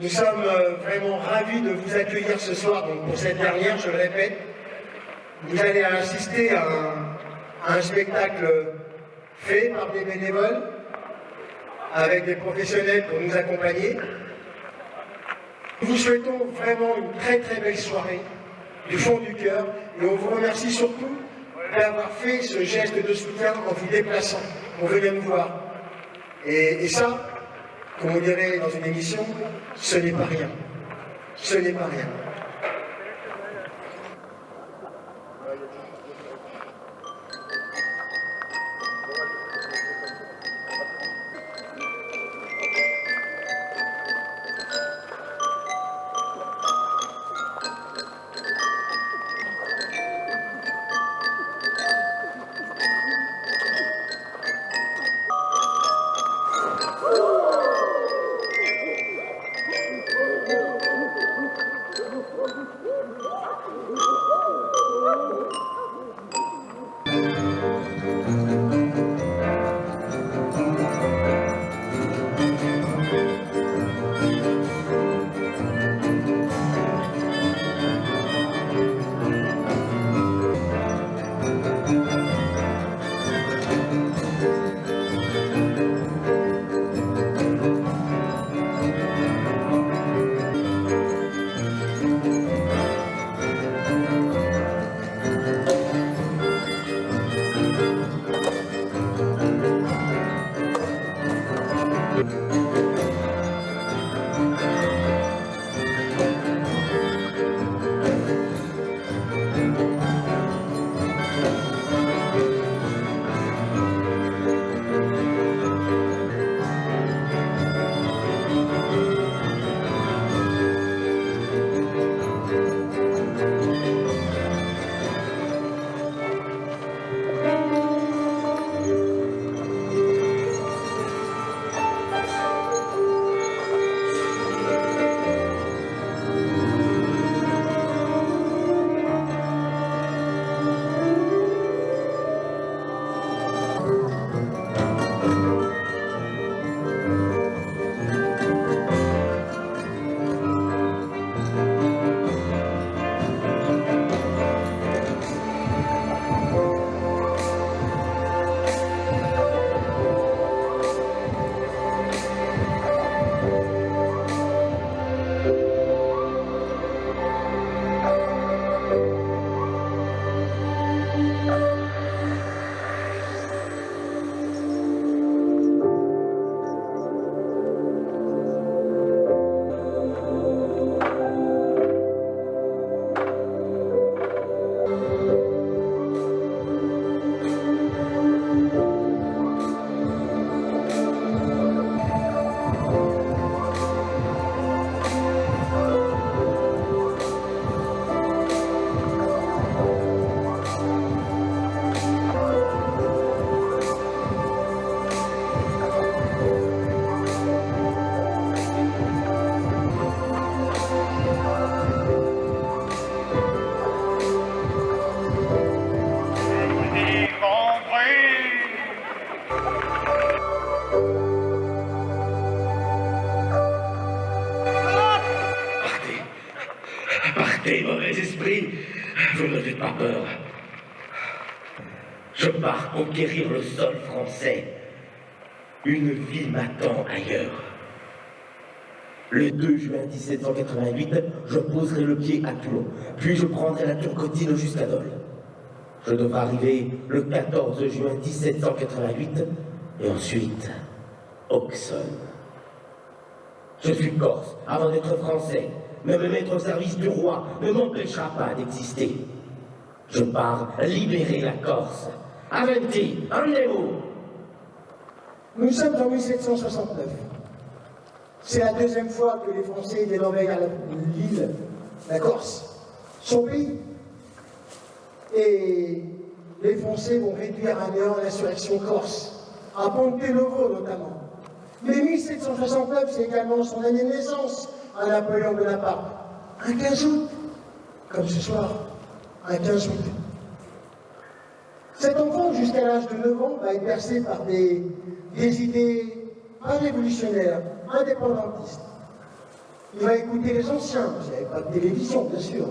Nous sommes vraiment ravis de vous accueillir ce soir. Donc pour cette dernière, je le répète, vous allez assister à un spectacle fait par des bénévoles, avec des professionnels pour nous accompagner. Nous vous souhaitons vraiment une très très belle soirée, du fond du cœur, et on vous remercie surtout d'avoir fait ce geste de soutien en vous déplaçant. On venait nous voir. Et ça, comme on dirait dans une émission, ce n'est pas rien. Ce n'est pas rien. Partez, mauvais esprit, vous ne faites pas peur. Je pars conquérir le sol français. Une vie m'attend ailleurs. Le 2 juin 1788, je poserai le pied à Toulon, puis je prendrai la Turcotine jusqu'à Dole. Je devrais arriver le 14 juin 1788, et ensuite, Auxonne. Je suis corse avant d'être français, mais me mettre au service du roi ne m'empêchera pas d'exister. Je pars libérer la Corse. Avanti, emmenez-vous. Nous sommes en 1769. C'est la deuxième fois que les Français dénombrent l'île, la Corse, son pays. Et les Français vont réduire à néant l'insurrection corse, à Ponte Novo notamment. Mais 1769, c'est également son année de naissance à Napoléon Bonaparte. Un 15 août, comme ce soir, un 15 août. Cet enfant, jusqu'à l'âge de 9 ans, va être bercé par des idées pas révolutionnaires, indépendantistes. Il va écouter les anciens, vous n'avez pas de télévision, bien sûr.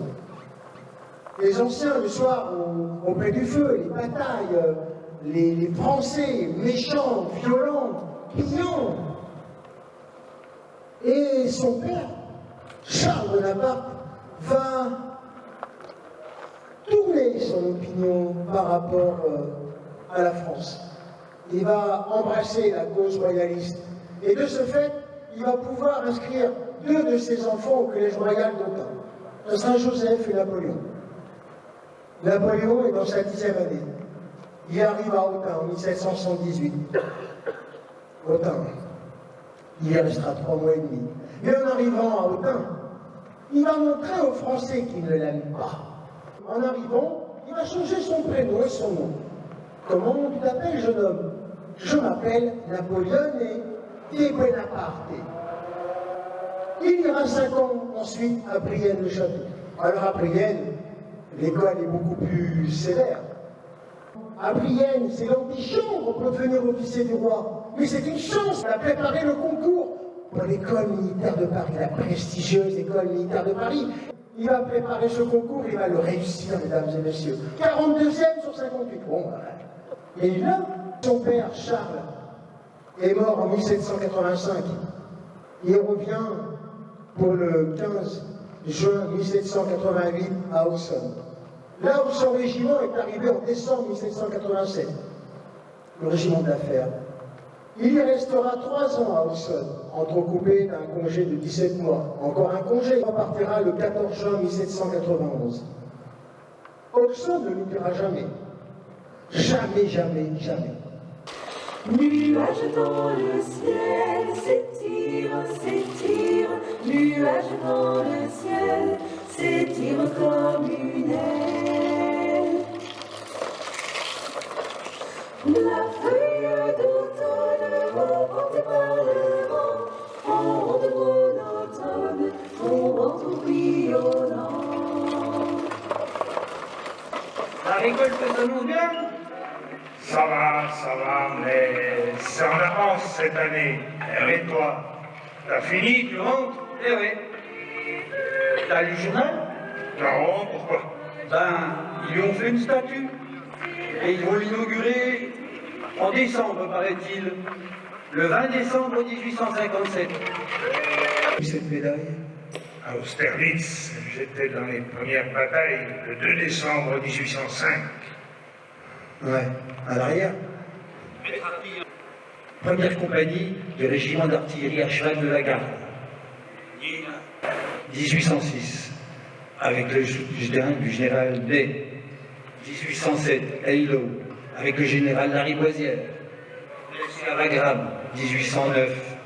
Les anciens, le soir, auprès du feu, les batailles, les Français méchants, violents, pillants. Et son père, Charles Bonaparte, va tourner son opinion par rapport à la France. Il va embrasser la cause royaliste. Et de ce fait, il va pouvoir inscrire 2 de ses enfants au collège royal d'Autun, Saint-Joseph et Napoléon. Napoléon est dans sa 10e année. Il arrive à Autun en 1778. Autun. Il y restera 3 mois et demi. Mais en arrivant à Autun, il va montrer aux Français qu'il ne l'aiment pas. En arrivant, il va changer son prénom et son nom. Comment tu t'appelles, jeune homme? Je m'appelle Napoléon et Bonaparte. Il ira 5 ans ensuite à Brienne-le-Château. Alors à Brienne, l'école est beaucoup plus sévère. À Brienne, c'est l'antichambre pour devenir officier du roi. Mais c'est une chance, il a préparé le concours pour l'école militaire de Paris, la prestigieuse école militaire de Paris. Il va préparer ce concours, il va le réussir, mesdames et messieurs. 42e sur 58. Bon, et là, son père, Charles, est mort en 1785. Il revient pour le 15 juin 1788 à Auxonne. Là où son régiment est arrivé en décembre 1787, le régiment de l'affaire. Il y restera 3 ans à Auxonne, entrecoupé d'un congé de 17 mois. Encore un congé, il repartira le 14 juin 1791. Auxonne ne l'oubliera jamais. Jamais, jamais, jamais. Nuages dans le ciel s'étirent, s'étirent. Nuages dans le ciel s'étirent comme une aile. La feuille d'automne, emportée par le vent, en de monotone, tombant au bouillonnant. La récolte s'annonce bien? Ça va, mais c'est en avance cette année. Et toi, t'as fini, tu rentres? Eh oui. T'as lu le journal? Non, pourquoi? Ben, ils lui ont fait une statue. Et ils vont l'inaugurer en décembre, paraît-il. Le 20 décembre 1857. Cette médaille? À Austerlitz, j'étais dans les premières batailles le 2 décembre 1805. Ouais, à l'arrière. Première compagnie du régiment d'artillerie à cheval de la garde. 1806, avec le soutien du général Day. 1807, Eylau, avec le général Lariboisière. À Wagram, 1809,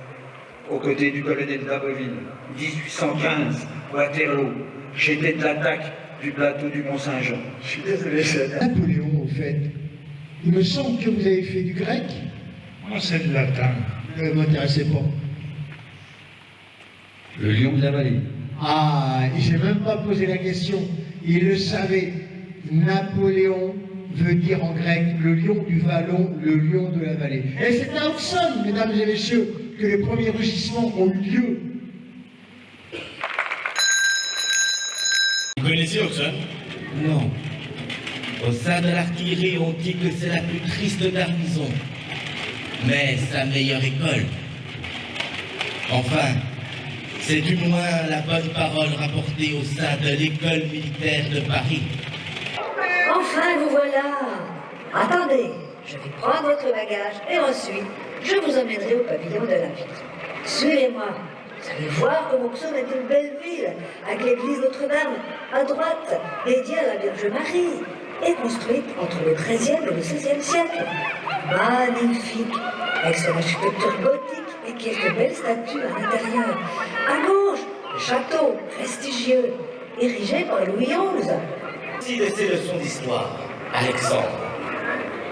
aux côtés du colonel Daboville. 1815, Waterloo, j'étais de l'attaque du plateau du Mont-Saint-Jean. Je suis désolé, c'est Napoléon, au fait. Il me semble que vous avez fait du grec. Moi, c'est de latin. Ne m'intéressez pas. Le lion de la vallée. Ah, j'ai même pas posé la question. Il le savait. Napoléon veut dire en grec le lion du vallon, le lion de la vallée. Et c'est à Auxonne, mesdames et messieurs, que les premiers rugissements ont eu lieu. Vous connaissez Auxonne? Non. Au sein de l'artillerie, on dit que c'est la plus triste garnison. Mais sa meilleure école. Enfin, c'est du moins la bonne parole rapportée au sein de l'école militaire de Paris. Enfin, vous voilà. Attendez, je vais prendre votre bagage et ensuite, je vous emmènerai au pavillon de la ville. Suivez-moi. Vous allez voir comme Auxonne est une belle ville, avec l'église Notre-Dame à droite, dédiée à la Vierge Marie, et construite entre le XIIIe et le XVIe siècle. Magnifique, avec son architecture gothique et quelques belles statues à l'intérieur. À gauche, le château prestigieux, érigé par Louis XI. Si de ces leçons d'histoire, Alexandre.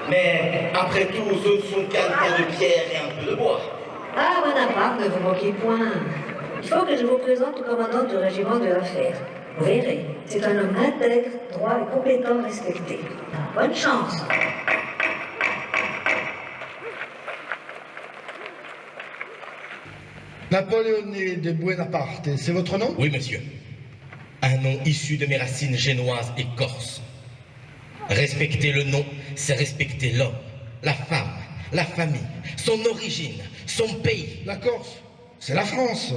Mais après tout, ce ne sont qu'un tas de pierre et un peu de bois. Ah, Bonaparte, ne vous moquez point. Il faut que je vous présente le commandant du régiment de l'affaire. Vous verrez, c'est un homme intègre, droit et compétent, respecté. Bonne chance. Napoléoné de Buonaparte, c'est votre nom? Oui, monsieur. Un nom issu de mes racines génoises et corses. Respecter le nom, c'est respecter l'homme, la femme, la famille, son origine, son pays. La Corse, c'est la France.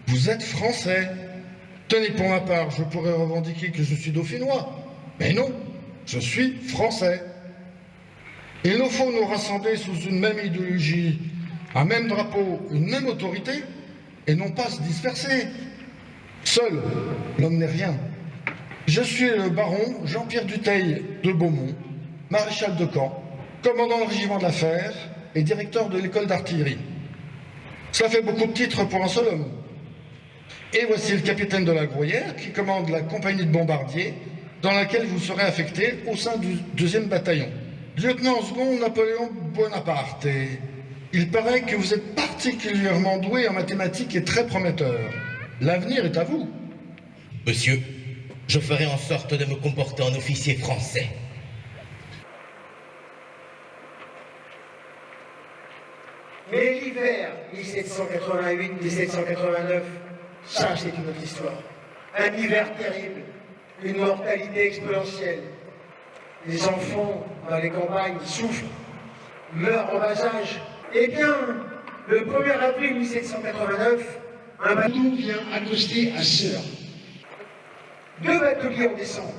Vous êtes français. Tenez, pour ma part, je pourrais revendiquer que je suis dauphinois. Mais non, je suis français. Il nous faut nous rassembler sous une même idéologie, un même drapeau, une même autorité, et non pas se disperser. Seul, l'homme n'est rien. Je suis le baron Jean-Pierre Dutheil de Beaumont, maréchal de camp, commandant le régiment de la Fère et directeur de l'école d'artillerie. Ça fait beaucoup de titres pour un seul homme. Et voici le capitaine de la Gruyère qui commande la compagnie de bombardiers dans laquelle vous serez affecté au sein du 2e bataillon. Lieutenant second Napoléon Bonaparte. Et il paraît que vous êtes particulièrement doué en mathématiques et très prometteur. L'avenir est à vous. Monsieur, je ferai en sorte de me comporter en officier français. Mais l'hiver 1788-1789, ça c'est une autre histoire. Un hiver terrible, une mortalité exponentielle. Les enfants dans les campagnes souffrent, meurent en bas âge. Eh bien, le 1er avril 1789, un bateau vient accoster à Sœur. 2 bateliers en descendent.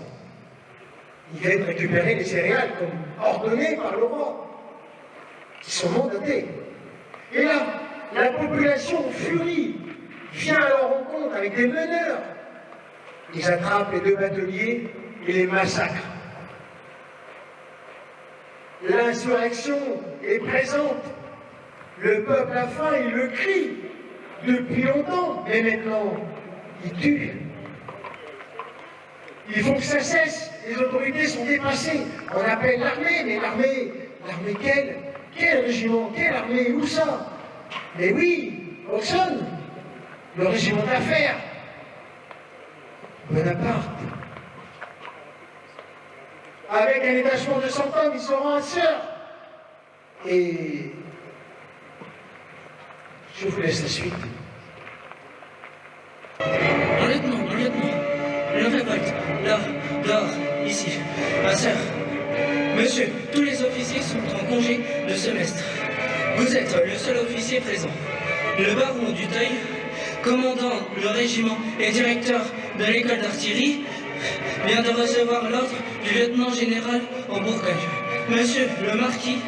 Ils viennent récupérer les céréales comme ordonné par le roi, qui sont mandatés. Et là, la population en furie vient à leur rencontre avec des meneurs. Ils attrapent les 2 bateliers et les massacrent. L'insurrection est présente. Le peuple a faim, il le crie depuis longtemps, mais maintenant, il tue. Il faut que ça cesse. Les autorités sont dépassées. On appelle l'armée, mais l'armée quelle? Quel régiment? Quelle armée? Où ça? Mais oui, Auxonne, le régiment d'affaires. Bonaparte. Avec un détachement de 100 hommes, ils seront à Sœur. Et je vous laisse la suite. Lieutenant, une révolte, là, dehors, ici, à Sœur. Monsieur, tous les officiers sont en congé de semestre. Vous êtes le seul officier présent. Le baron Dutheil, commandant le régiment et directeur de l'école d'artillerie, vient de recevoir l'ordre du lieutenant général en Bourgogne, monsieur le marquis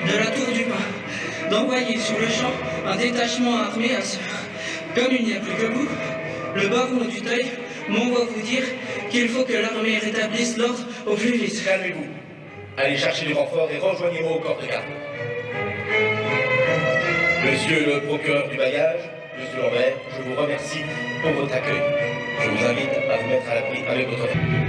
de la Tour du Pin, d'envoyer sur le champ un détachement armé à Sœur. Comme il n'y a plus que vous, le baron Dutheil m'envoie vous dire qu'il faut que l'armée rétablisse l'ordre au plus vite. Calmez-vous. Allez chercher du renfort et rejoignez-moi au corps de garde. Monsieur le procureur du bailliage, monsieur Lambert, je vous remercie pour votre accueil. Je vous invite à vous mettre à l'abri avec votre famille.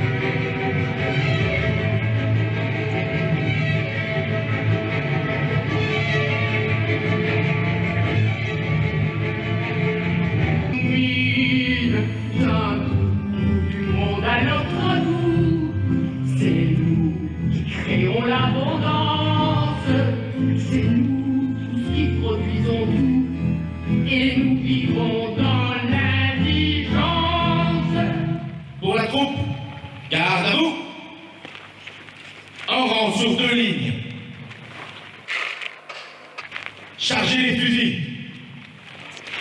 Garde à vous. En rang sur 2 lignes. Chargez les fusils.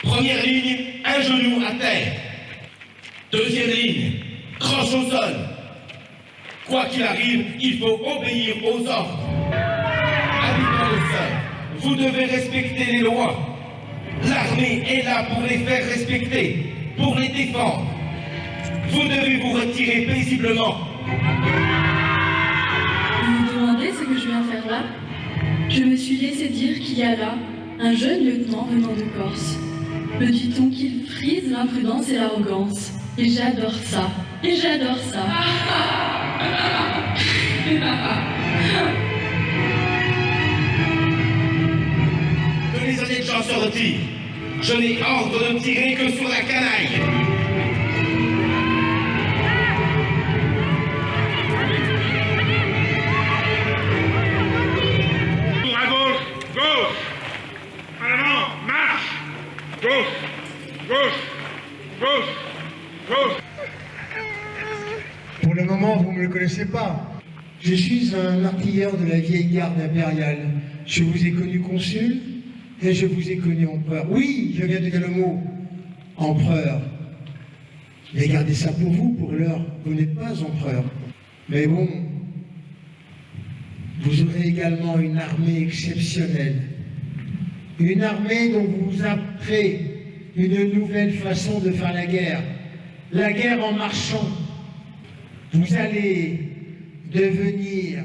Première ligne, un genou à terre. Deuxième ligne, croche au sol. Quoi qu'il arrive, il faut obéir aux ordres. Habitants de Sœur, vous devez respecter les lois. L'armée est là pour les faire respecter, pour les défendre. Vous devez vous retirer paisiblement. Vous vous demandez ce que je viens faire là? Je me suis laissé dire qu'il y a là un jeune lieutenant venant de Corse. Me dit-on qu'il frise l'imprudence et l'arrogance. Et j'adore ça. Et j'adore ça. Que les honnêtes gens se retirent. Je n'ai ordre de tirer que sur la canaille. Tour à gauche, gauche. En avant, marche. Gauche. Pour le moment, vous ne me le connaissez pas. Je suis un artilleur de la vieille garde impériale. Je vous ai connu consul et je vous ai connu empereur. Oui, je viens de dire le mot empereur. Mais gardez ça pour vous, pour l'heure. Vous n'êtes pas empereur. Mais bon, vous aurez également une armée exceptionnelle. Une armée dont vous apprendrez une nouvelle façon de faire la guerre. La guerre en marchant. Vous allez devenir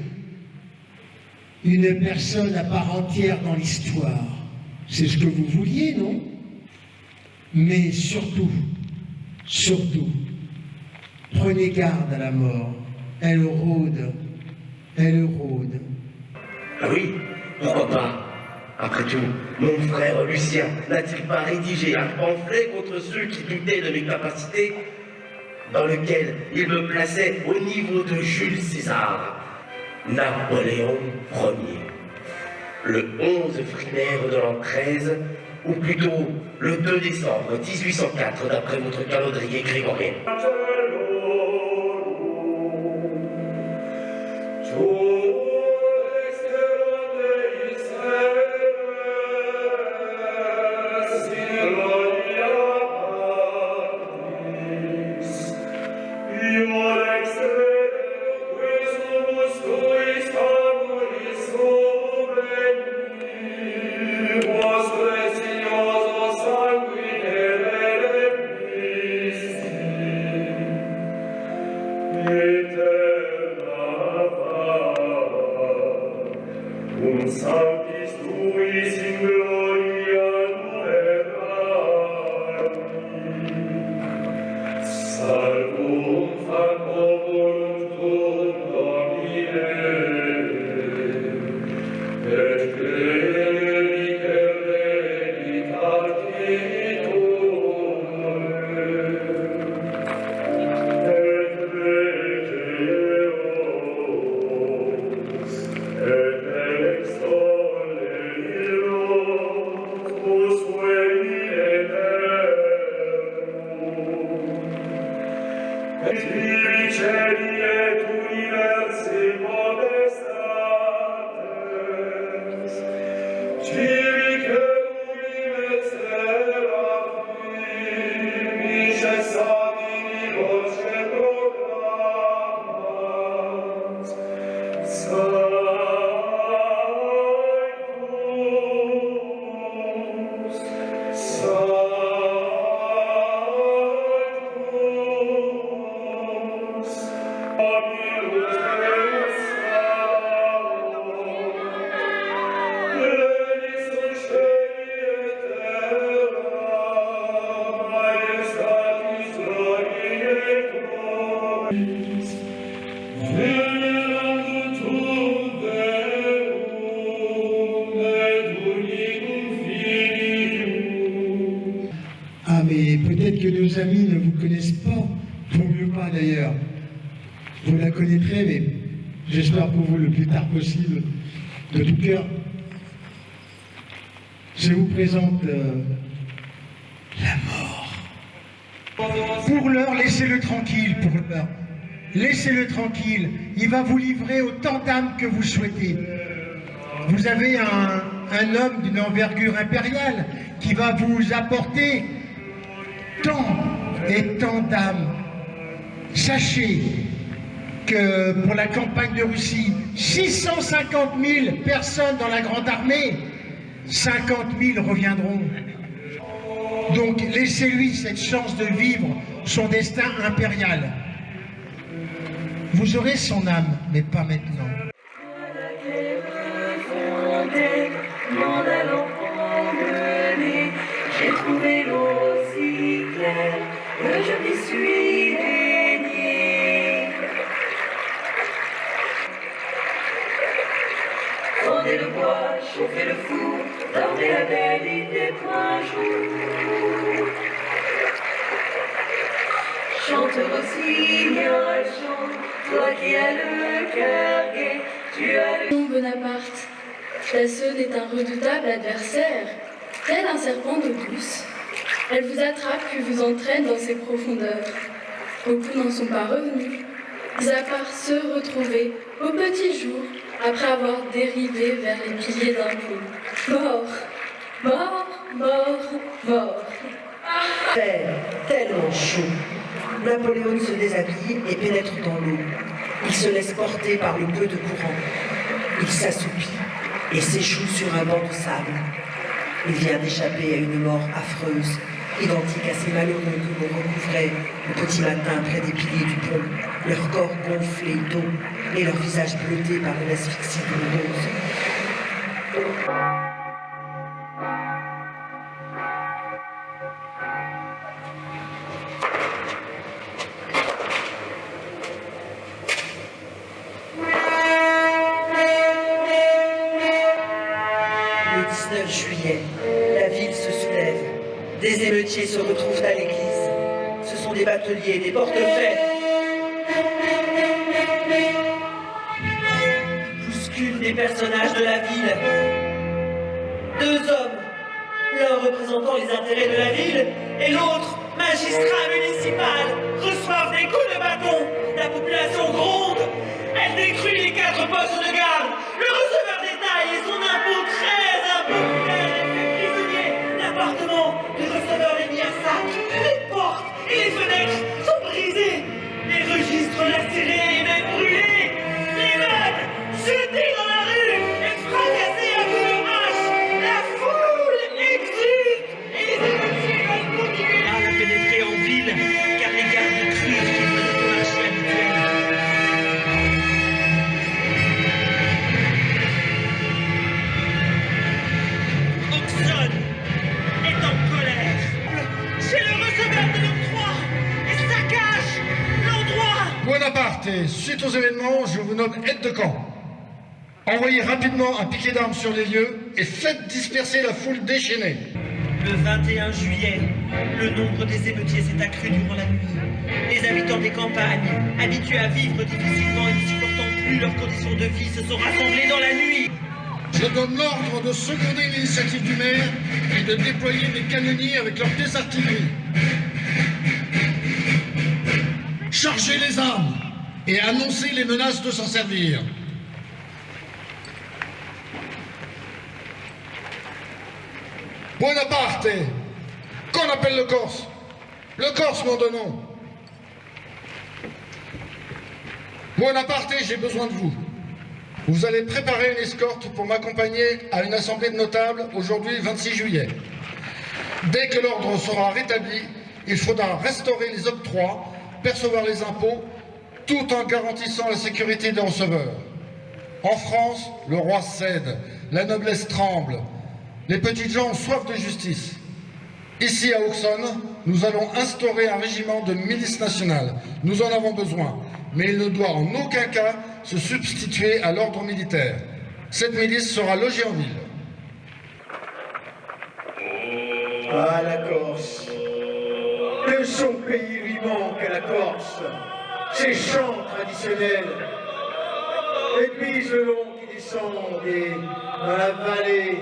une personne à part entière dans l'histoire. C'est ce que vous vouliez, non? Mais surtout, prenez garde à la mort. Elle rôde. Ah oui, pourquoi pas? Après tout, mon frère Lucien n'a-t-il pas rédigé un pamphlet contre ceux qui doutaient de mes capacités, dans lequel il me plaçait au niveau de Jules César, Napoléon Ier, le 11 frimaire de l'an 13, ou plutôt le 2 décembre 1804, d'après votre calendrier grégorien. Ah, mais peut-être que nos amis ne vous connaissent pas, vaut mieux pas d'ailleurs. Vous la connaîtrez, mais j'espère pour vous le plus tard possible, de tout cœur. Je vous présente la mort. Pour l'heure, laissez-le tranquille, pour l'heure. Laissez-le tranquille, il va vous livrer autant d'âmes que vous souhaitez. Vous avez un homme d'une envergure impériale qui va vous apporter tant et tant d'âmes. Sachez que pour la campagne de Russie, 650 000 personnes dans la grande armée, 50 000 reviendront. Donc laissez-lui cette chance de vivre son destin impérial. Vous aurez son âme, mais pas maintenant. J'ai trouvé l'eau si claire que je m'y suis baignée. Fondez le bois, chauffez le four, dormez la belle idée un jour. Chante rossignol, chante, toi qui as le cœur gai, tu as le... Elle vous attrape puis vous entraîne dans ses profondeurs. Beaucoup n'en sont pas revenus, à part se retrouver au petit jour après avoir dérivé vers les piliers d'un pont. Mort, mort, mort, mort. Tellement chaud. Napoléon se déshabille et pénètre dans l'eau. Il se laisse porter par le peu de courant. Il s'assoupit et s'échoue sur un banc de sable. Il vient d'échapper à une mort affreuse, identique à ces malheureux que l'on recouvrait le petit matin près des piliers du pont, leur corps gonflé d'eau et leur visage bleuté par une asphyxie douloureuse. Le 19 juillet, la ville se soulève. Des émeutiers se retrouvent à l'église. Ce sont des bateliers, des portefaix. Bousculent des personnages de la ville. Deux hommes, l'un représentant les intérêts de la ville et l'autre, magistrat municipal, reçoivent des coups de bâton. La population gronde. Elle détruit les 4 postes de garde. Le receveur d'État et son impôt très impopulaire est fait prisonnier. L'appartement du receveur est mis à sac. Les portes et les fenêtres sont brisées. Les registres lacérés et même brûlés. Les meubles jetés dans la rue et fracassés à coups de hache. La foule exulte et les émeutiers veulent continuer à pénétrer en ville car les gardes crurent qu'ils venaient au marché habituel. Auxonne est en colère. C'est le receveur de l'octroi et saccage l'endroit. Bonaparte, suite aux événements, je vous nomme aide de camp. Envoyez rapidement un piquet d'armes sur les lieux et faites disperser la foule déchaînée. Le 21 juillet, le nombre des émeutiers s'est accru durant la nuit. Les habitants des campagnes, habitués à vivre difficilement et ne supportant plus leurs conditions de vie, se sont rassemblés dans la nuit. Je donne l'ordre de seconder l'initiative du maire et de déployer des canonniers avec leurs pièces d'artillerie. Chargez les armes et annoncez les menaces de s'en servir. Bonaparte, qu'on appelle le Corse. Le Corse, nom de nom. Bonaparte, j'ai besoin de vous. Vous allez préparer une escorte pour m'accompagner à une assemblée de notables aujourd'hui, 26 juillet. Dès que l'ordre sera rétabli, il faudra restaurer les octrois, percevoir les impôts, tout en garantissant la sécurité des receveurs. En France, le roi cède, la noblesse tremble, les petites gens ont soif de justice. Ici à Auxonne, nous allons instaurer un régiment de milice nationale. Nous en avons besoin, mais il ne doit en aucun cas se substituer à l'ordre militaire. Cette milice sera logée en ville. Ah, la Corse. De son pays lui manque la Corse. Ses chants traditionnels. Les biselons qui descendent dans la vallée.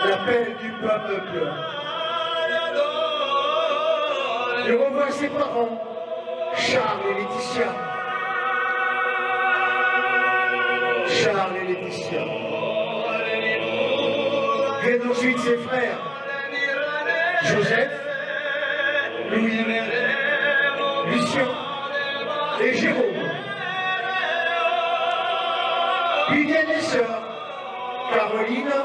L'appel du peuple. Il revoit ses parents, Charles et Laetitia. Charles et Laetitia. Viennent ensuite ses frères, Joseph, Louis, Lucien et Jérôme. Puis viennent les sœurs, Caroline,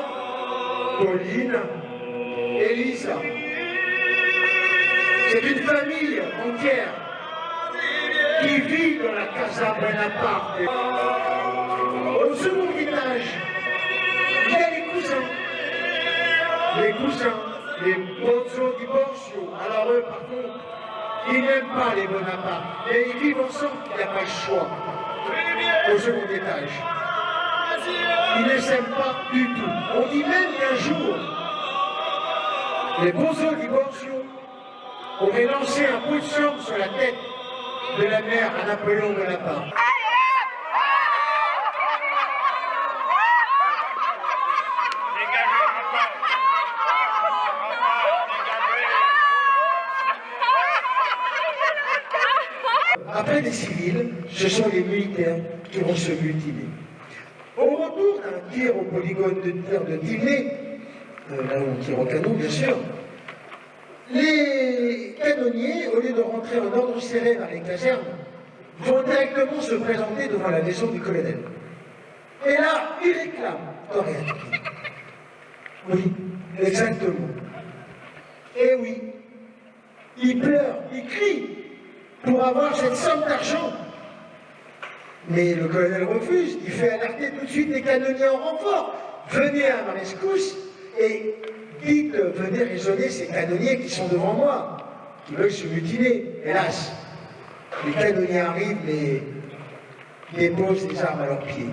Pauline et Lisa. C'est une famille entière qui vit dans la Casa Bonaparte. Au second étage, il y a les cousins. Les Bozzo di Borsio. Alors eux, par contre, ils n'aiment pas les Bonaparte. Mais ils vivent ensemble, il n'y a pas le choix. Au second étage. Ils ne s'aiment pas du tout. On dit même qu'un jour, les Bozzo di Borsio auraient lancé un coup de chambre sur la tête de la mère à Napoléon Bonaparte. après les civils, ce sont les militaires qui vont se mutiner. Au retour d'un tir au polygone de tir de Tilney, là où on tire au canon bien sûr, les canonniers, au lieu de rentrer en ordre serré vers les casernes, vont directement se présenter devant la maison du colonel. Et là, ils réclament Toréador. Oui, exactement. Et oui, ils pleurent, ils crient pour avoir cette somme d'argent. Mais le colonel refuse, il fait alerter tout de suite les canonniers en renfort. Venez à ma rescousse et dites, venez raisonner ces canonniers qui sont devant moi, qui veulent se mutiner. Hélas, les canonniers arrivent et déposent des armes à leurs pieds.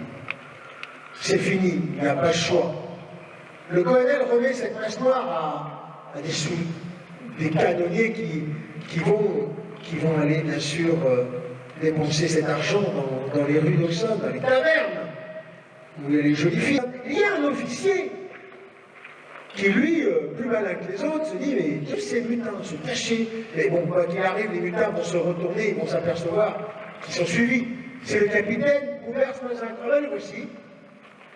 C'est fini, il n'y a pas de choix. Le colonel remet cette masse noire à des canonniers qui vont aller, bien sûr, dépenser cet argent dans les rues d'Auxonne, dans les tavernes, où il y a les jolies filles. Il y a un officier qui, lui, plus malin que les autres, se dit, mais tous ces mutins se cacher. Mais bon, quoi qu'il arrive, les mutins vont se retourner, ils vont s'apercevoir qu'ils sont suivis. C'est le capitaine Goubert-Mazingon, aussi.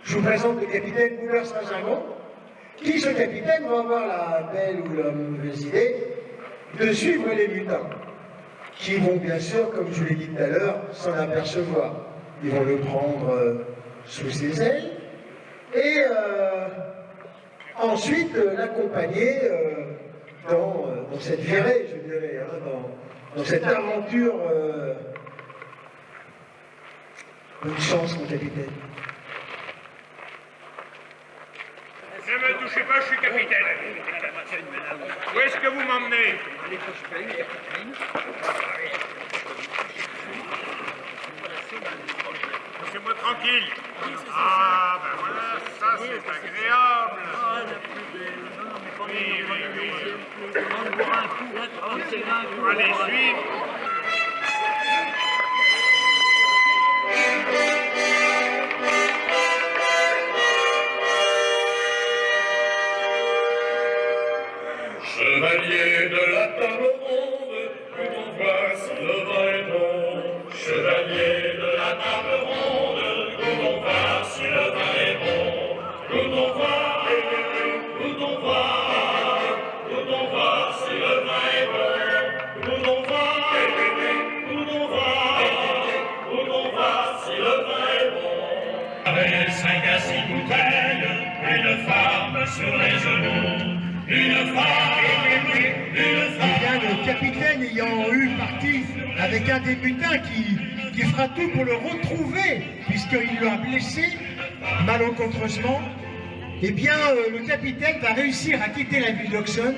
Je vous présente le capitaine Goubert-Mazingon, qui, ce capitaine, va avoir la belle ou la mauvaise idée de suivre les mutins, qui vont bien sûr, comme je vous l'ai dit tout à l'heure, s'en apercevoir. Ils vont le prendre sous ses ailes et ensuite l'accompagner dans cette virée, je dirais, hein, dans cette aventure. Bonne chance, mon capitaine. Ne me touchez pas, je suis capitaine. Où est-ce que vous m'emmenez? Laissez-moi tranquille. Ah, ben voilà, ça c'est agréable. Oui, oui, oui. Allez, suivre. Chevalier de la table ronde, que ton voix si le vin est bon. Chevalier de la table ronde, que ton voix si le vin est bon. Que ton voix, que ton voix, que ton voix si le vin est bon. Que ton voix, que ton voix, que ton voix si le vin est bon. Avec 5 à 6 bouteilles, une femme sur les genoux. Une femme. Eh bien, le capitaine ayant eu parti avec un des mutins qui fera tout pour le retrouver, puisqu'il l'a blessé malencontreusement, eh bien, le capitaine va réussir à quitter la ville d'Auxonne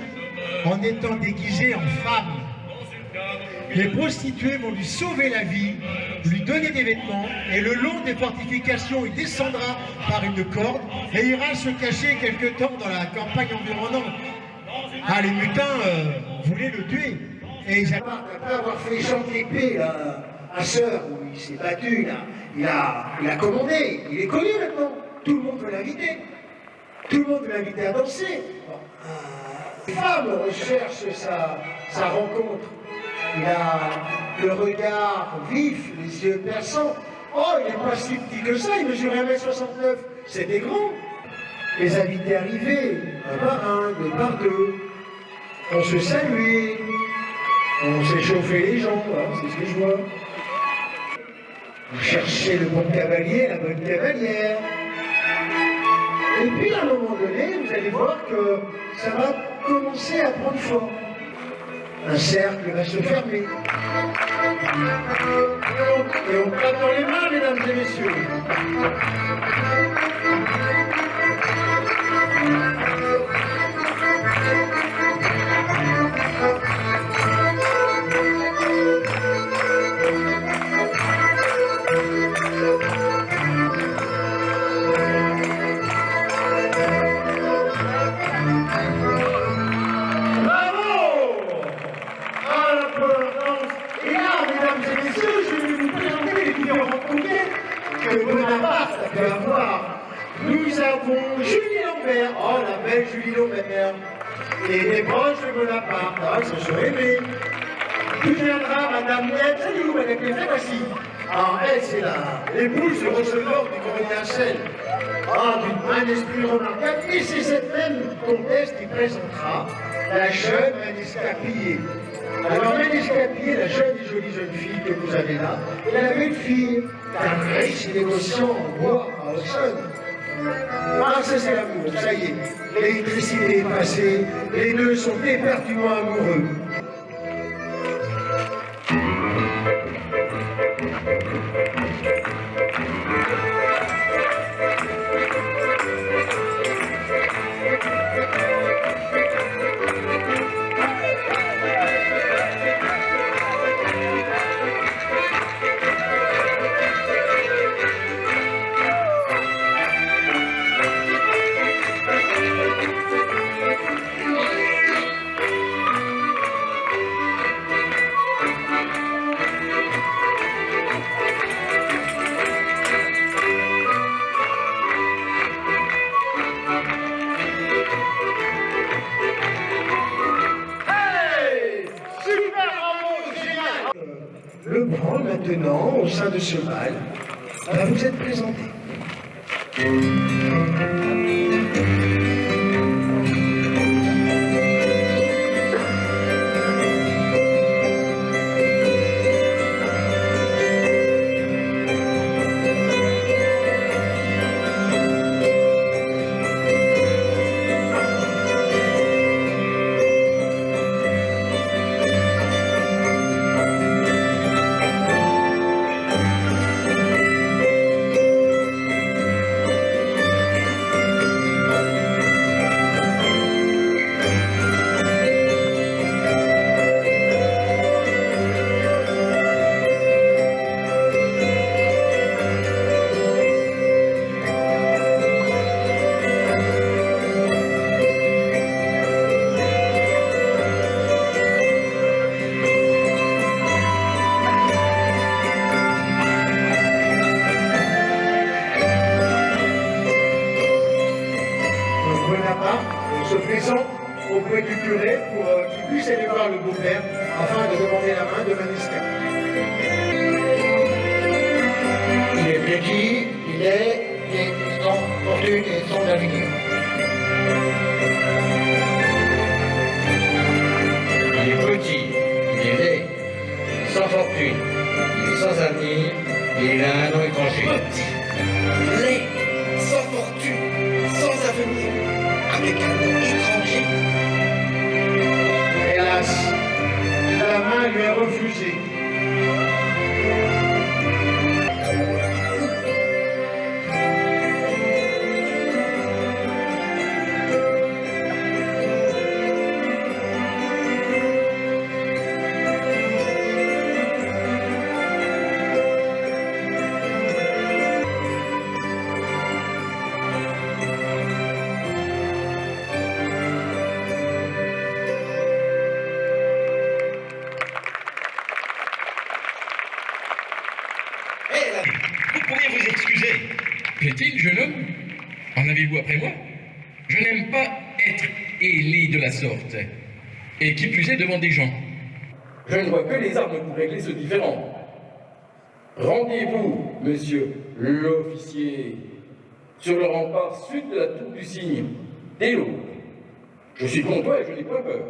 en étant déguisé en femme. Les prostituées vont lui sauver la vie, lui donner des vêtements, et le long des fortifications, il descendra par une corde et ira se cacher quelque temps dans la campagne environnante. Ah, les mutins voulaient le tuer. Et ils après avoir fait chanter l'épée à Sœur, où il s'est battu, il a commandé, il est connu maintenant. Tout le monde veut l'inviter. Tout le monde veut l'inviter à danser. Une femme recherche sa rencontre. Il a le regard vif, les yeux perçants. Oh, il n'est pas si petit que ça, il mesure 1m69. C'était grand. Les invités arrivaient, un par un, deux par deux. On se saluait, on s'est chauffé les jambes, hein, c'est ce que je vois. On cherchait le bon cavalier, la bonne cavalière. Et puis à un moment donné, vous allez voir que ça va commencer à prendre forme. Un cercle va se fermer. Et on claque dans les mains, mesdames et messieurs. Bonaparte a pu avoir. Nous avons Julie Lambert, oh la belle Julie Lambert, et les proches de Bonaparte, ah, ils se sont aimés. Puis viendra Madame Niette. Salut, vous, Madame Niette, voici. Ah, elle, c'est l'épouse du receveur du comédien Sel. Ah, d'une main d'esprit remarquable. Et c'est cette même comtesse qui présentera la jeune Manescapillé. Alors, Manescapillé, la jeune et jolie jeune fille que vous avez là, et la belle fille d'un riche négociant en bois à Auxonne. Ah, ça c'est l'amour, ça y est. L'électricité est passée, les deux sont éperdument amoureux. Le branle maintenant, au sein de ce bal, va vous être présenté. Se présente auprès du curé pour qu'il puisse aller voir le beau-père afin de demander la main de Manescapillé. Il est petit, il est son fortune et son avenir. Il est petit, il est laid, sans fortune, il est sans avenir, et il a un nom étranger. Petit, laid, sans fortune, sans avenir, avec un nom étranger. Hélas, la main lui est refusée. Vous pourriez vous excuser. Plaît-il, jeune homme? En avez-vous après moi? Je n'aime pas être ailé de la sorte. Et qui plus est devant des gens. Je ne vois que les armes pour régler ce différend. Rendez-vous, monsieur l'officier, sur le rempart sud de la tour du Cygne, dès l'aube. Je suis comtois et je n'ai pas peur.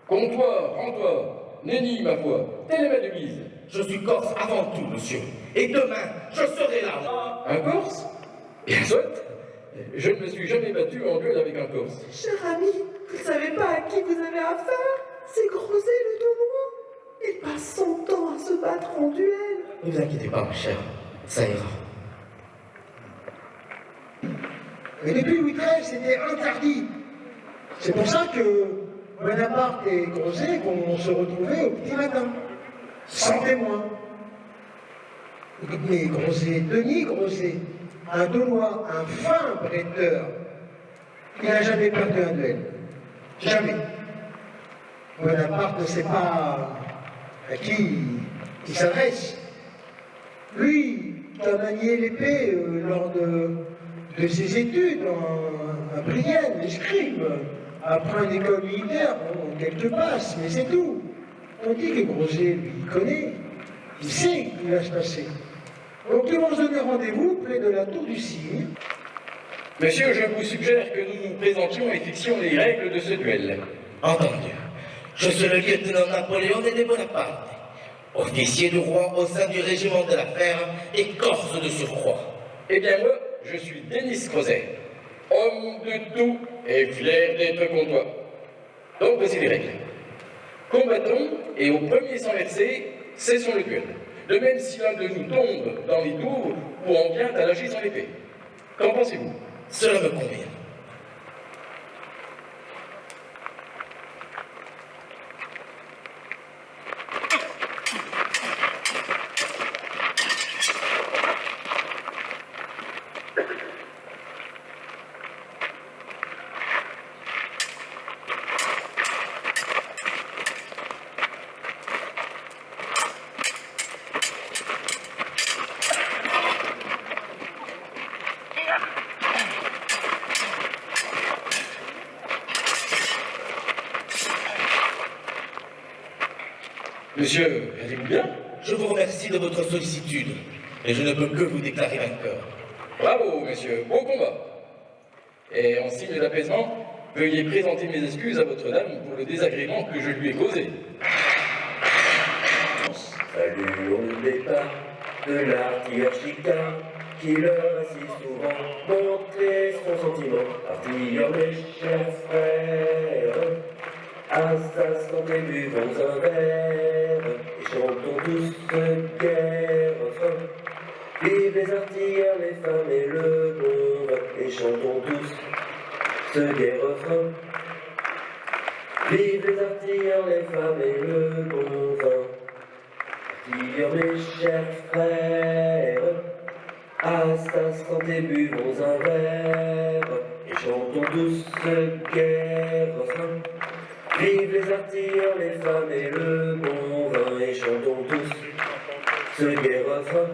Comtois, rends-toi, nenni, ma foi, telle est ma devise. Je suis corse avant tout, monsieur. Et demain, je serai là. Un corse? Bien soit. Je ne me suis jamais battu en duel avec un corse. Cher ami, vous ne savez pas à qui vous avez affaire? C'est Crozet le Daunois. Il passe son temps à se battre en duel. Ne vous inquiétez pas, ma chère. Ça ira. Mais depuis Louis XIII, c'était interdit. C'est pour ça que Bonaparte et Crozet vont se retrouver au petit matin, sans témoin. Mais Crozet, Denis Crozet, un Daunois, un fin bretteur, il n'a jamais perdu un duel. Jamais. Bonaparte ne sait pas à qui il s'adresse. Lui, qui a manié l'épée lors de ses études à Brienne, l'escrime, après une école militaire, bon, quelques passes, mais c'est tout. On dit que Grosset, lui, connaît, il sait ce qui va se passer. Donc ils vont se donner rendez-vous près de la Tour du Cygne. Monsieur, je vous suggère que nous nous présentions et fixions les règles de ce duel. Entendu. Je suis le lieutenant Napoléon de Bonaparte, officier du roi au sein du régiment de la Ferme et corse de surcroît. Eh bien moi, je suis Denis Crozet, homme de tout et fier d'être comtois. Donc voici les règles. Combattons et au premier sang versé, cessons le duel. De même si l'un de nous tombe dans les tours ou en vient à lâcher son épée. Qu'en pensez-vous? Cela me convient. Monsieur, allez-vous bien? Je vous remercie de votre sollicitude, et je ne peux que vous déclarer vainqueur. Bravo, monsieur, beau combat. Et en signe d'apaisement, veuillez présenter mes excuses à votre dame pour le désagrément que je lui ai causé. Salut au départ de l'artilleur chicard, qui leur a si souvent montré son sentiment. Artilleur, mes chers frères, à sa santé buvons un verre, et chantons tous ce gai refrain. Vive les artilleurs, les femmes et le bon vin, et chantons tous ce gai refrain. Vive les artilleurs, les femmes et le bon vin. Artilleurs, mes chers frères, à sa santé buvons un verre, et chantons tous ce gai refrain. Vive les artilleurs, les femmes et le bon vin, et chantons tous ce gai refrain.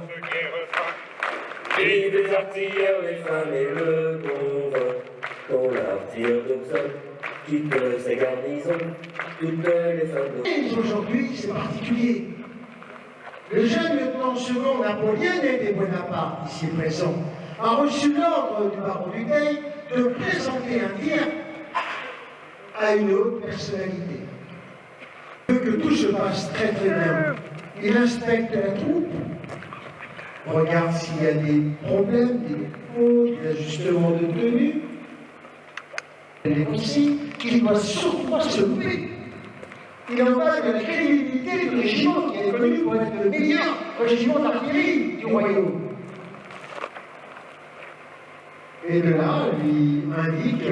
Vive les artilleurs, les femmes et le bon vin, quand l'artilleur d'Auxonne quitte ses garnisons, toutes les femmes d'Auxonne. Aujourd'hui, c'est particulier. Le jeune lieutenant second Napoléon de Bonaparte, ici présent, a reçu l'ordre du baron du Teil de présenter un tir à une haute personnalité. Il veut que tout se passe très très bien. Il inspecte la troupe, regarde s'il y a des problèmes, des défauts, des ajustements de tenue. Il est consigne qu'il ne doit surtout pas se louper. Il en va de la crédibilité du régiment qui est connu pour être le meilleur régiment d'artillerie du royaume. Et de là, lui indique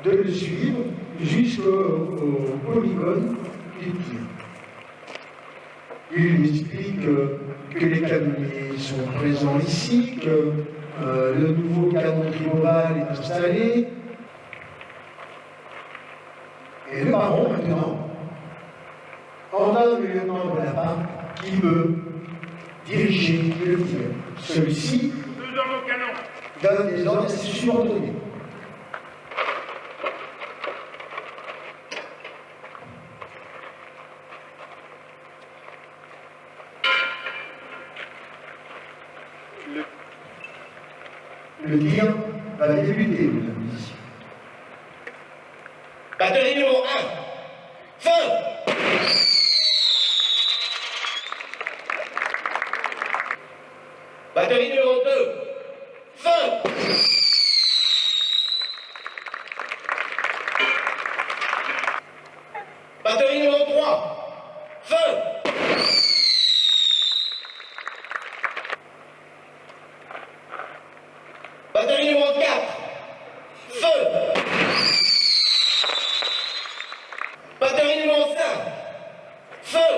de le suivre jusqu'au polygone du tir. Il lui explique que les canonniers sont présents ici, que le nouveau canon tribal est installé. Et le baron, maintenant, ordonne le lieutenant Bonaparte qui veut diriger le tir. Celui-ci donne des ordres à ses subordonnés. Le tir va débuter, mesdames et messieurs. Batterie numéro 1, feu! Batterie numéro 2, feu! Batterie numéro 3, feu! Batterie numéro 4, feu! Batterie numéro 5, feu!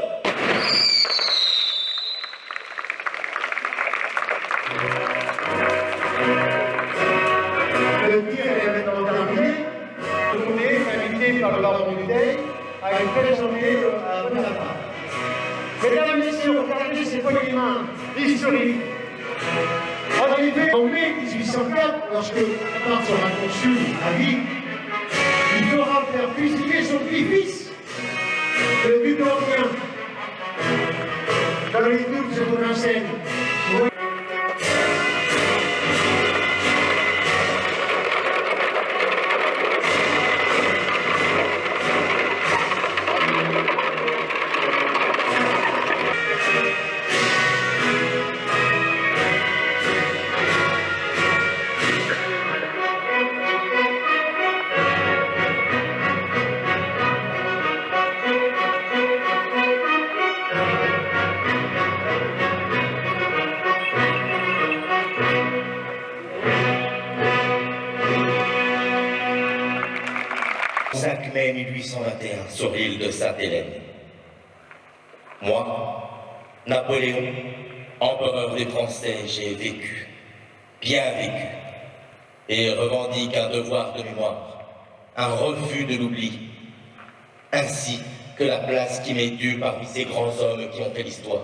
Le tir est maintenant terminé. Le tournée est invité par le baron du Teil à être présenté à Bonaparte. Mesdames et messieurs, regardez ces poignées de main historiques. En effet, en mai 1804, lorsque Bonaparte sera consul à vie, il fera faire fusiller son petit-fils, le duc d'Enghien. scène. Le 5 mai 1821, sur l'île de Sainte-Hélène. Moi, Napoléon, empereur des Français, j'ai vécu, bien vécu, et revendique un devoir de mémoire, un refus de l'oubli, ainsi que la place qui m'est due parmi ces grands hommes qui ont fait l'histoire.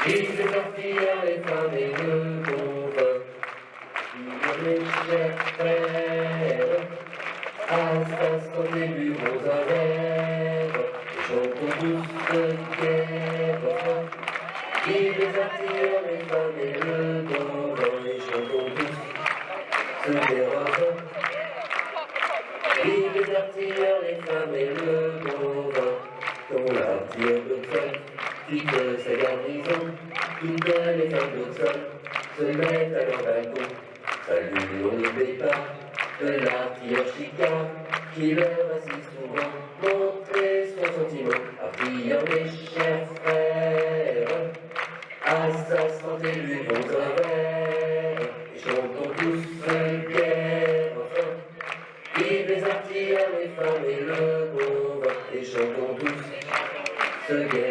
Il fait sortir les femmes et le bon vin, mes chers frères, à sa santé buvons un verre, et chantons tous de guerre. Il les attire les femmes et le bon vin, et chantons tous ce gai refrain. Il les attire les femmes et le bon vin, qu'on l'attire de feu. Quitte sa garnison, toutes les femmes de sol se mettent à leur balcon, saluent au départ de l'artilleur Chicard, qui leur a si souvent montré son sentiment, artilleur mes chers frères, à sa santé lui vont un verre, et chantons tous guerre enfin. Il les attire les femmes et le bon vin, et chantons tous ce guerre.